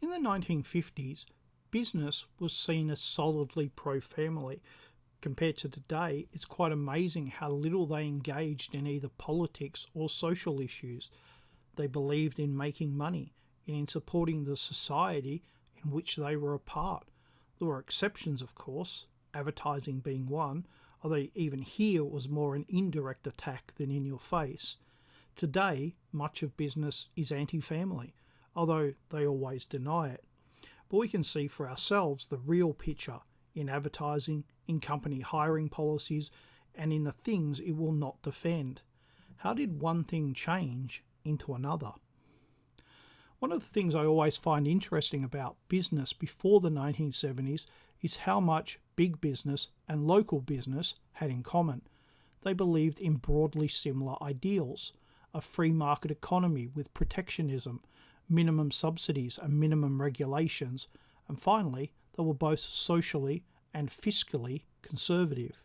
In the 1950s, business was seen as solidly pro-family. Compared to today, it's quite amazing how little they engaged in either politics or social issues. They believed in making money and in supporting the society in which they were a part. There were exceptions, of course, advertising being one, although even here it was more an indirect attack than in your face. Today, much of business is anti-family, although they always deny it. But we can see for ourselves the real picture in advertising, in company hiring policies, and in the things it will not defend. How did one thing change into another? One of the things I always find interesting about business before the 1970s is how much big business and local business had in common. They believed in broadly similar ideals: a free market economy with protectionism, minimum subsidies and minimum regulations, and finally, they were both socially and fiscally conservative.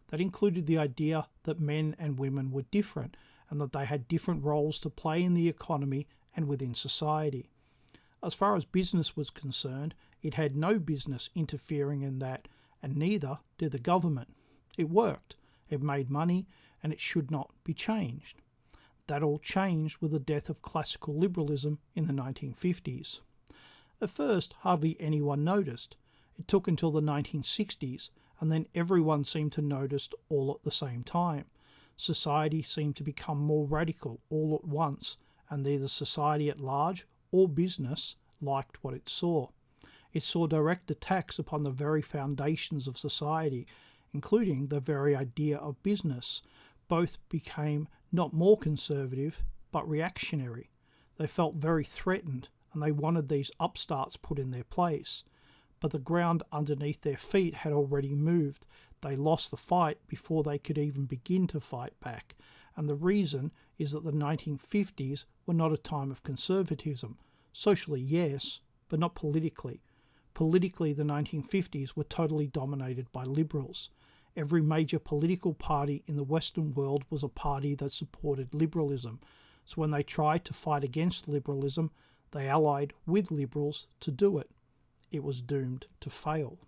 That included the idea that men and women were different and that they had different roles to play in the economy and within society. As far as business was concerned, it had no business interfering in that, and neither did the government. It worked, it made money, and it should not be changed. That all changed with the death of classical liberalism in the 1950s. At first, hardly anyone noticed. It took until the 1960s, and then everyone seemed to notice all at the same time. Society seemed to become more radical all at once, and neither society at large or business liked what it saw. It saw direct attacks upon the very foundations of society, including the very idea of business. Both became not more conservative, but reactionary. They felt very threatened, and they wanted these upstarts put in their place. But the ground underneath their feet had already moved. They lost the fight before they could even begin to fight back. And the reason is that the 1950s were not a time of conservatism. Socially, yes, but not politically. Politically, the 1950s were totally dominated by liberals. Every major political party in the Western world was a party that supported liberalism. So when they tried to fight against liberalism, they allied with liberals to do it. It was doomed to fail.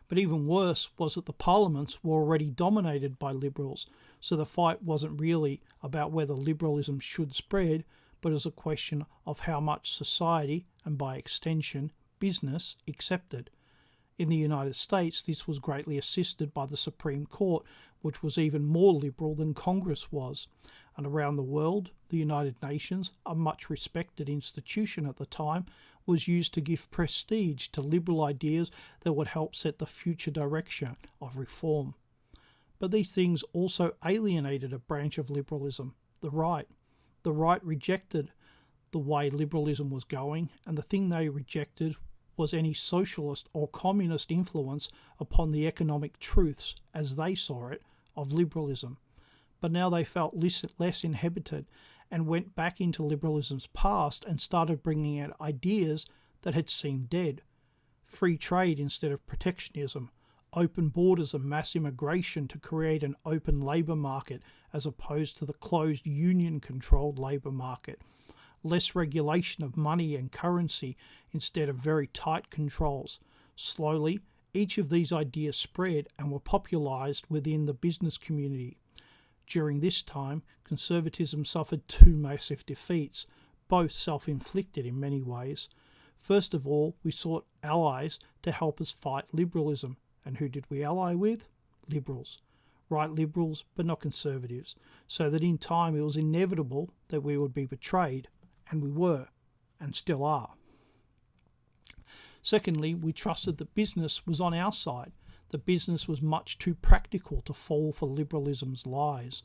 But even worse was that the parliaments were already dominated by liberals, so the fight wasn't really about whether liberalism should spread, but as a question of how much society, and by extension, business, accepted. In the United States, this was greatly assisted by the Supreme Court, which was even more liberal than Congress was. And around the world, the United Nations, a much respected institution at the time, was used to give prestige to liberal ideas that would help set the future direction of reform. But these things also alienated a branch of liberalism, the right. The right rejected the way liberalism was going, and the thing they rejected was any socialist or communist influence upon the economic truths, as they saw it, of liberalism. But now they felt less inhibited and went back into liberalism's past and started bringing out ideas that had seemed dead. Free trade instead of protectionism, open borders and mass immigration to create an open labour market as opposed to the closed union-controlled labour market, less regulation of money and currency instead of very tight controls. Slowly, each of these ideas spread and were popularised within the business community. During this time, conservatism suffered two massive defeats, both self-inflicted in many ways. First of all, we sought allies to help us fight liberalism. And who did we ally with? Liberals. Right liberals, but not conservatives. So that in time it was inevitable that we would be betrayed, and we were, and still are. Secondly, we trusted that business was on our side. The business was much too practical to fall for liberalism's lies.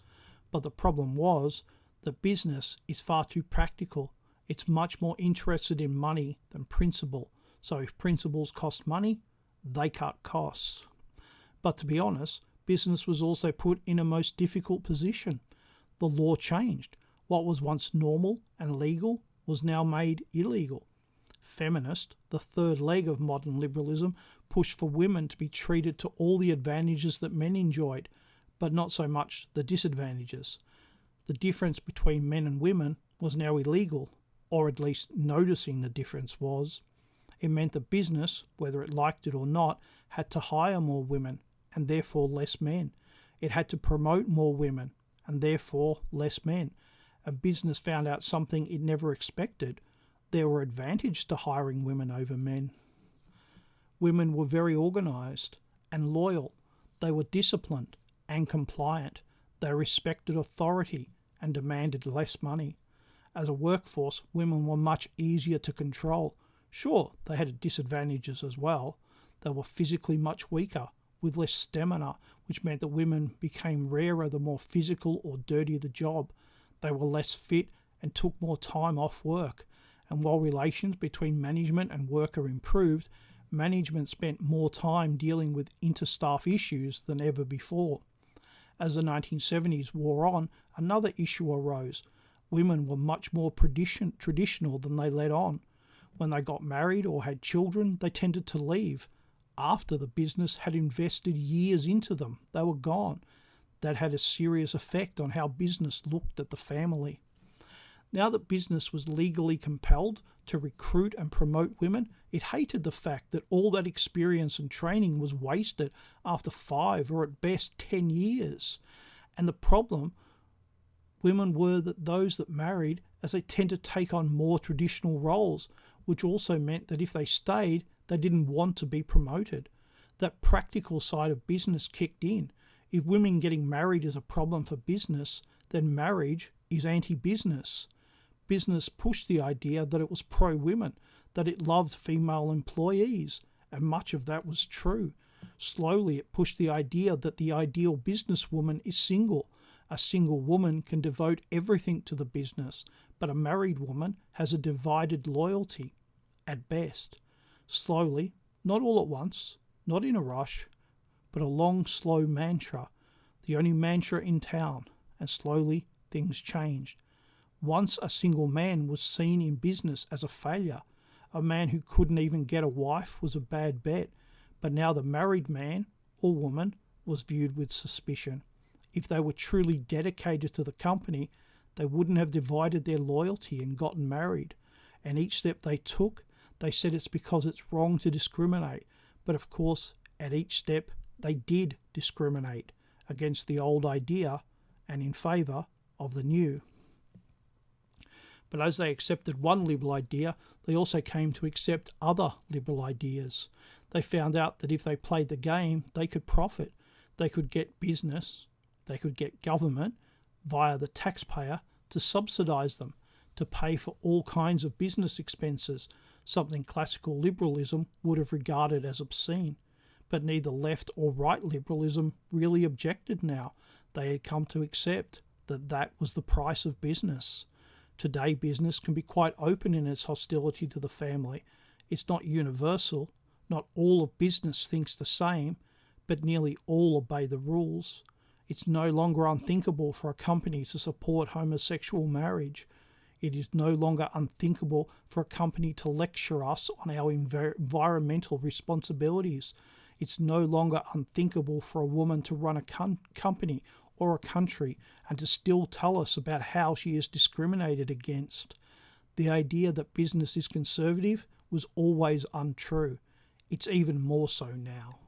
But the problem was that business is far too practical. It's much more interested in money than principle. So if principles cost money, they cut costs. But to be honest, business was also put in a most difficult position. The law changed. What was once normal and legal was now made illegal. Feminist, the third leg of modern liberalism, pushed for women to be treated to all the advantages that men enjoyed, but not so much the disadvantages. The difference between men and women was now illegal, or at least noticing the difference was. It meant the business, whether it liked it or not, had to hire more women and therefore less men. It had to promote more women and therefore less men. A business found out something it never expected. There were advantages to hiring women over men. Women were very organised and loyal. They were disciplined and compliant. They respected authority and demanded less money. As a workforce, women were much easier to control. Sure, they had disadvantages as well. They were physically much weaker, with less stamina, which meant that women became rarer the more physical or dirty the job. They were less fit and took more time off work. And while relations between management and worker improved, management spent more time dealing with interstaff issues than ever before. As the 1970s wore on, another issue arose. Women were much more traditional than they let on. When they got married or had children, they tended to leave. After the business had invested years into them, they were gone. That had a serious effect on how business looked at the family. Now that business was legally compelled to recruit and promote women, it hated the fact that all that experience and training was wasted after 5 or at best 10 years. And the problem, women were those that married, as they tend to take on more traditional roles, which also meant that if they stayed, they didn't want to be promoted. That practical side of business kicked in. If women getting married is a problem for business, then marriage is anti-business. Business pushed the idea that it was pro-women, that it loved female employees, and much of that was true. Slowly it pushed the idea that the ideal businesswoman is single. A single woman can devote everything to the business, but a married woman has a divided loyalty, at best. Slowly, not all at once, not in a rush, but a long, slow mantra, the only mantra in town, and slowly things changed. Once a single man was seen in business as a failure. A man who couldn't even get a wife was a bad bet, but now the married man or woman was viewed with suspicion. If they were truly dedicated to the company, they wouldn't have divided their loyalty and gotten married. And each step they took, they said it's because it's wrong to discriminate. But of course, at each step, they did discriminate against the old idea and in favour of the new. But as they accepted one liberal idea, they also came to accept other liberal ideas. They found out that if they played the game, they could profit. They could get business, they could get government via the taxpayer to subsidise them, to pay for all kinds of business expenses, something classical liberalism would have regarded as obscene. But neither left or right liberalism really objected now. They had come to accept that that was the price of business. Today, business can be quite open in its hostility to the family. It's not universal. Not all of business thinks the same, but nearly all obey the rules. It's no longer unthinkable for a company to support homosexual marriage. It is no longer unthinkable for a company to lecture us on our environmental responsibilities. It's no longer unthinkable for a woman to run a company or a country and to still tell us about how she is discriminated against. The idea that business is conservative was always untrue. It's even more so now.